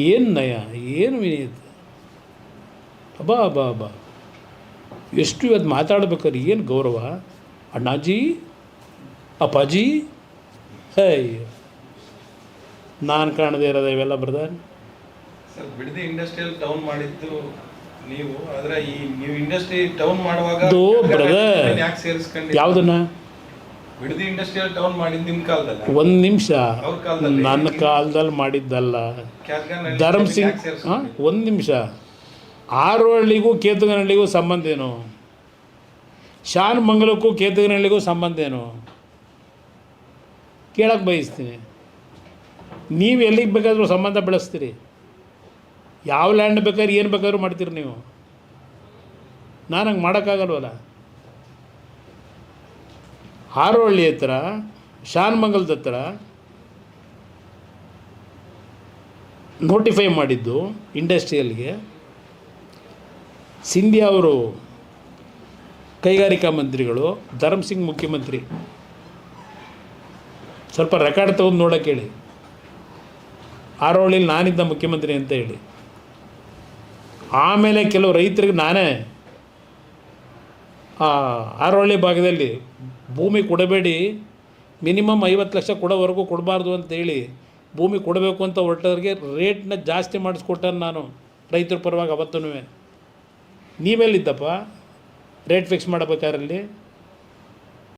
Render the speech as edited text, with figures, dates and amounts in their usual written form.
ಏನು ನಯ, ಏನು ವಿನೀತ, ಅಬ್ಬಾ ಅಬ್ಬಾ ಅಬ್ಬಾ, ಎಷ್ಟು ಇವತ್ತು ಮಾತಾಡ್ಬೇಕಾದ್ರೆ ಏನು ಗೌರವ. ಅಣ್ಣಾಜಿ, ಅಪ್ಪಾಜಿ, ಅಯ್ಯೋ ನಾನು ಕಾಣದೇ ಇರೋದು ಇವೆಲ್ಲ brother. Sir, Bidadi industrial town ಮಾಡಿದ್ದು ನೀವು, ಆದರೆ ಈ ನೀವು ಇಂಡಸ್ಟ್ರಿ ಟೌನ್ ಮಾಡುವಾಗ ಬ್ರದರ್ ಯಾಕೆ ಸೇರಿಸ್ಕೊಂಡು ಯಾವುದನ್ನ ಬಿಡದಿ ಇಂಡಸ್ಟ್ರಿಯಲ್ ಟೌನ್ ಮಾಡಿದ್ದು ನಿಮ್ಮ ಕಾಲದಲ್ಲಿ? ಒಂದು ನಿಮಿಷ, ಅವ್ರ ಕಾಲದಲ್ಲಿ, ನನ್ನ ಕಾಲದಲ್ಲಿ ಮಾಡಿದ್ದಲ್ಲ. ಧರ್ಮಸಿಂಗ್, ಒಂದು ನಿಮಿಷ, ಆರೋಹಳ್ಳಿಗೂ ಕೇತುಗನಹಳ್ಳಿಗೂ ಸಂಬಂಧ ಏನು? ಶಾನ್ ಮಂಗಲಕ್ಕೂ ಕೇತುಗನಹಳ್ಳಿಗೂ ಸಂಬಂಧ ಏನು ಕೇಳಕ್ಕೆ ಬಯಸ್ತೀನಿ. ನೀವು ಎಲ್ಲಿಗೆ ಬೇಕಾದರೂ ಸಂಬಂಧ ಬೆಳೆಸ್ತೀರಿ, ಯಾವ ಲ್ಯಾಂಡ್ ಬೇಕಾದ್ರೆ ಏನು ಬೇಕಾದ್ರೂ ಮಾಡ್ತೀರಿ ನೀವು. ನಾನು ಹಂಗೆ ಮಾಡೋಕ್ಕಾಗಲ್ವಲ್ಲ. ಆರೋಹಳ್ಳಿ ಹತ್ರ, ಶಾನ್ ಮಂಗಲದ ಹತ್ರ ನೋಟಿಫೈ ಮಾಡಿದ್ದು ಇಂಡಸ್ಟ್ರಿಯಲ್ಗೆ ಸಿಂಧ್ಯಾ ಅವರು ಕೈಗಾರಿಕಾ ಮಂತ್ರಿಗಳು, ಧರ್ಮಸಿಂಗ್ ಮುಖ್ಯಮಂತ್ರಿ. ಸ್ವಲ್ಪ ರೆಕಾರ್ಡ್ ತೊಗೊಂಡು ನೋಡೋಕೆ ಹೇಳಿ, ಆರೋಹಳ್ಳಿಲಿ ನಾನಿದ್ದ ಮುಖ್ಯಮಂತ್ರಿ ಅಂತ ಹೇಳಿ. ಆಮೇಲೆ ಕೆಲವು ರೈತರಿಗೆ ನಾನೇ ಆರೋಹಳ್ಳಿ ಭಾಗದಲ್ಲಿ ಭೂಮಿ ಕೊಡಬೇಡಿ, ಮಿನಿಮಮ್ 50 ಲಕ್ಷ ಕೊಡೋವರೆಗೂ ಕೊಡಬಾರ್ದು ಅಂತೇಳಿ ಭೂಮಿ ಕೊಡಬೇಕು ಅಂತ ಹೊರಟವ್ರಿಗೆ ರೇಟ್ನ ಜಾಸ್ತಿ ಮಾಡಿಸ್ಕೊಟ್ಟಾನೆ ನಾನು ರೈತರ ಪರವಾಗಿ. ಅವತ್ತೂ ನೀವೆಲ್ಲಿದ್ದಪ್ಪ ರೇಟ್ ಫಿಕ್ಸ್ ಮಾಡಬೇಕಾರಲ್ಲಿ?